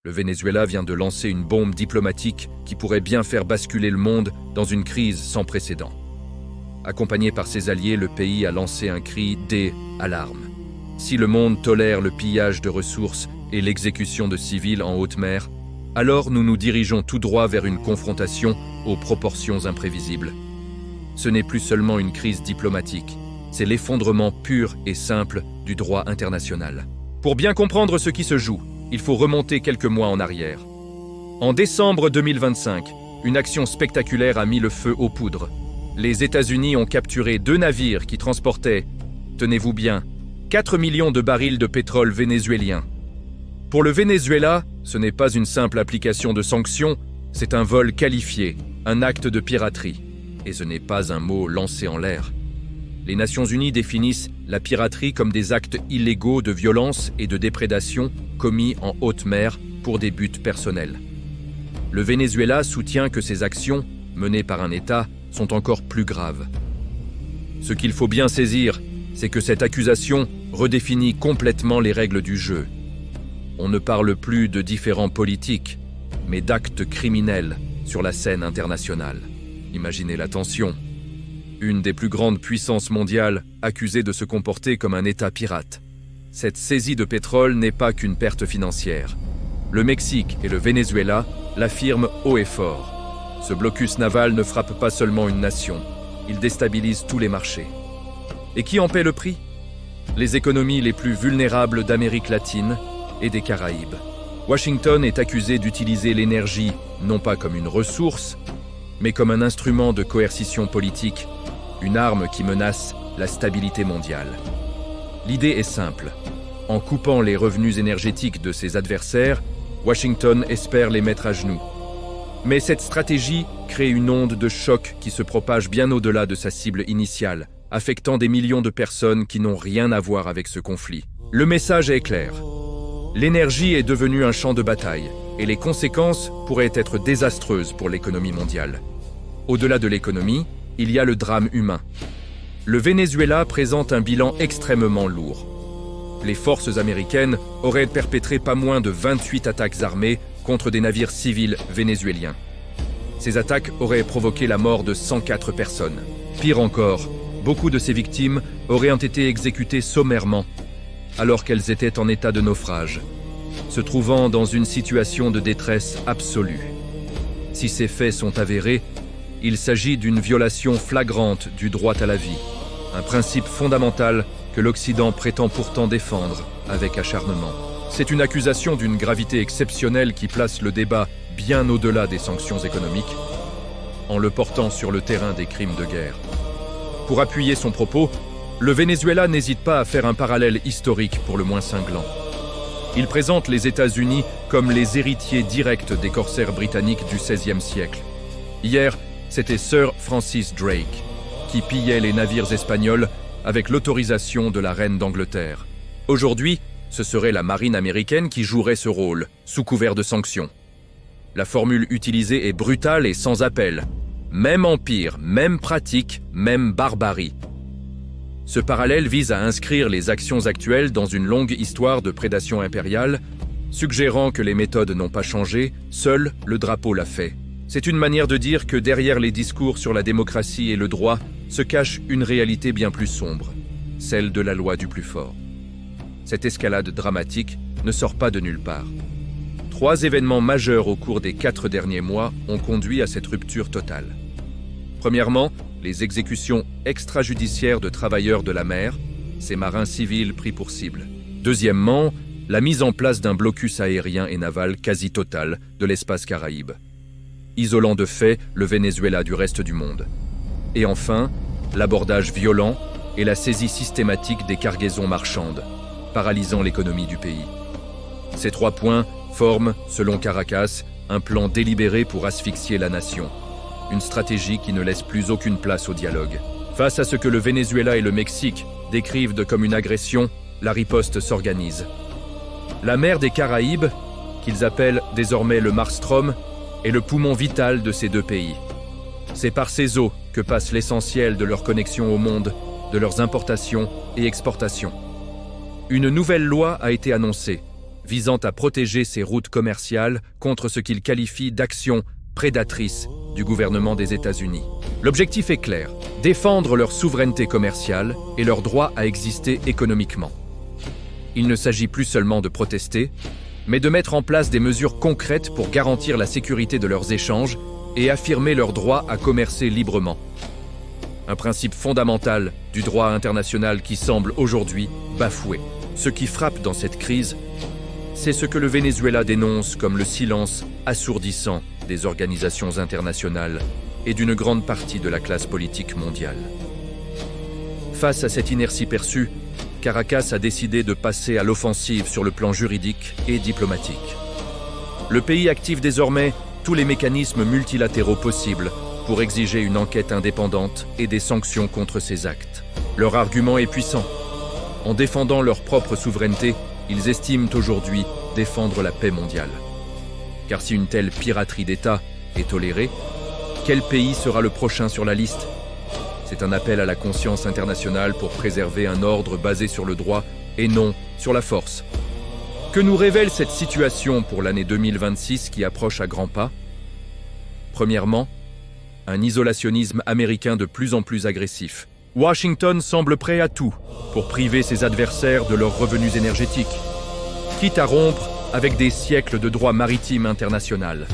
Le Venezuela vient de lancer une bombe diplomatique qui pourrait bien faire basculer le monde dans une crise sans précédent. Accompagné par ses alliés, le pays a lancé un cri d'alarme. Si le monde tolère le pillage de ressources et l'exécution de civils en haute mer, alors nous nous dirigeons tout droit vers une confrontation aux proportions imprévisibles. Ce n'est plus seulement une crise diplomatique, c'est l'effondrement pur et simple du droit international. Pour bien comprendre ce qui se joue, il faut remonter quelques mois en arrière. En décembre 2025, une action spectaculaire a mis le feu aux poudres. Les États-Unis ont capturé 2 navires qui transportaient, tenez-vous bien, 4 millions de barils de pétrole vénézuélien. Pour le Venezuela, ce n'est pas une simple application de sanctions, c'est un vol qualifié, un acte de piraterie. Et ce n'est pas un mot lancé en l'air. Les Nations Unies définissent la piraterie comme des actes illégaux de violence et de déprédation commis en haute mer pour des buts personnels. Le Venezuela soutient que ces actions, menées par un État, sont encore plus graves. Ce qu'il faut bien saisir, c'est que cette accusation redéfinit complètement les règles du jeu. On ne parle plus de différends politiques, mais d'actes criminels sur la scène internationale. Imaginez la tension. Une des plus grandes puissances mondiales accusée de se comporter comme un État pirate. Cette saisie de pétrole n'est pas qu'une perte financière. Le Mexique et le Venezuela l'affirment haut et fort. Ce blocus naval ne frappe pas seulement une nation, il déstabilise tous les marchés. Et qui en paie le prix? Les économies les plus vulnérables d'Amérique latine et des Caraïbes. Washington est accusé d'utiliser l'énergie non pas comme une ressource, mais comme un instrument de coercition politique, une arme qui menace la stabilité mondiale. L'idée est simple. En coupant les revenus énergétiques de ses adversaires, Washington espère les mettre à genoux. Mais cette stratégie crée une onde de choc qui se propage bien au-delà de sa cible initiale, affectant des millions de personnes qui n'ont rien à voir avec ce conflit. Le message est clair. L'énergie est devenue un champ de bataille, et les conséquences pourraient être désastreuses pour l'économie mondiale. Au-delà de l'économie, il y a le drame humain. Le Venezuela présente un bilan extrêmement lourd. Les forces américaines auraient perpétré pas moins de 28 attaques armées contre des navires civils vénézuéliens. Ces attaques auraient provoqué la mort de 104 personnes. Pire encore, beaucoup de ces victimes auraient été exécutées sommairement, alors qu'elles étaient en état de naufrage, se trouvant dans une situation de détresse absolue. Si ces faits sont avérés, il s'agit d'une violation flagrante du droit à la vie, un principe fondamental que l'Occident prétend pourtant défendre avec acharnement. C'est une accusation d'une gravité exceptionnelle qui place le débat bien au-delà des sanctions économiques, en le portant sur le terrain des crimes de guerre. Pour appuyer son propos, le Venezuela n'hésite pas à faire un parallèle historique pour le moins cinglant. Il présente les États-Unis comme les héritiers directs des corsaires britanniques du XVIe siècle. Hier, c'était Sir Francis Drake qui pillait les navires espagnols avec l'autorisation de la reine d'Angleterre. Aujourd'hui, ce serait la marine américaine qui jouerait ce rôle, sous couvert de sanctions. La formule utilisée est brutale et sans appel. Même empire, même pratique, même barbarie. Ce parallèle vise à inscrire les actions actuelles dans une longue histoire de prédation impériale, suggérant que les méthodes n'ont pas changé, seul le drapeau l'a fait. C'est une manière de dire que derrière les discours sur la démocratie et le droit se cache une réalité bien plus sombre, celle de la loi du plus fort. Cette escalade dramatique ne sort pas de nulle part. 3 événements majeurs au cours des 4 derniers mois ont conduit à cette rupture totale. Premièrement, les exécutions extrajudiciaires de travailleurs de la mer, ces marins civils pris pour cible. Deuxièmement, la mise en place d'un blocus aérien et naval quasi total de l'espace Caraïbe, isolant de fait le Venezuela du reste du monde. Et enfin, l'abordage violent et la saisie systématique des cargaisons marchandes, paralysant l'économie du pays. Ces 3 points forment, selon Caracas, un plan délibéré pour asphyxier la nation. Une stratégie qui ne laisse plus aucune place au dialogue. Face à ce que le Venezuela et le Mexique décrivent comme une agression, la riposte s'organise. La mer des Caraïbes, qu'ils appellent désormais le Marstrom, est le poumon vital de ces 2 pays. C'est par ces eaux que passe l'essentiel de leur connexion au monde, de leurs importations et exportations. Une nouvelle loi a été annoncée, visant à protéger ses routes commerciales contre ce qu'il qualifie d'actions prédatrices du gouvernement des États-Unis. L'objectif est clair, défendre leur souveraineté commerciale et leur droit à exister économiquement. Il ne s'agit plus seulement de protester, mais de mettre en place des mesures concrètes pour garantir la sécurité de leurs échanges et affirmer leur droit à commercer librement. Un principe fondamental du droit international qui semble aujourd'hui bafoué. Ce qui frappe dans cette crise, c'est ce que le Venezuela dénonce comme le silence assourdissant des organisations internationales et d'une grande partie de la classe politique mondiale. Face à cette inertie perçue, Caracas a décidé de passer à l'offensive sur le plan juridique et diplomatique. Le pays active désormais tous les mécanismes multilatéraux possibles pour exiger une enquête indépendante et des sanctions contre ces actes. Leur argument est puissant. En défendant leur propre souveraineté, ils estiment aujourd'hui défendre la paix mondiale. Car si une telle piraterie d'État est tolérée, quel pays sera le prochain sur la liste? C'est un appel à la conscience internationale pour préserver un ordre basé sur le droit et non sur la force. Que nous révèle cette situation pour l'année 2026 qui approche à grands pas? Premièrement, un isolationnisme américain de plus en plus agressif. Washington semble prêt à tout pour priver ses adversaires de leurs revenus énergétiques, quitte à rompre avec des siècles de droit maritime international.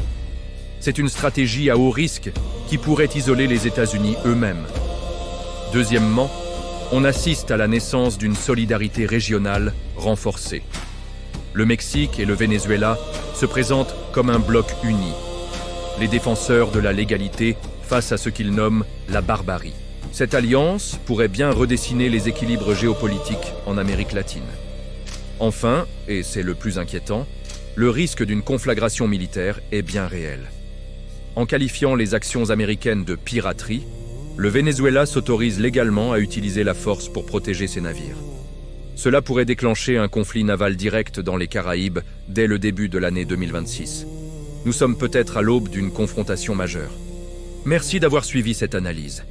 C'est une stratégie à haut risque qui pourrait isoler les États-Unis eux-mêmes. Deuxièmement, on assiste à la naissance d'une solidarité régionale renforcée. Le Mexique et le Venezuela se présentent comme un bloc uni, les défenseurs de la légalité face à ce qu'ils nomment la barbarie. Cette alliance pourrait bien redessiner les équilibres géopolitiques en Amérique latine. Enfin, et c'est le plus inquiétant, le risque d'une conflagration militaire est bien réel. En qualifiant les actions américaines de piraterie, le Venezuela s'autorise légalement à utiliser la force pour protéger ses navires. Cela pourrait déclencher un conflit naval direct dans les Caraïbes dès le début de l'année 2026. Nous sommes peut-être à l'aube d'une confrontation majeure. Merci d'avoir suivi cette analyse.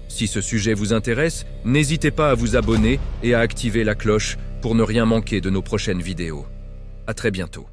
Si ce sujet vous intéresse, n'hésitez pas à vous abonner et à activer la cloche pour ne rien manquer de nos prochaines vidéos. À très bientôt.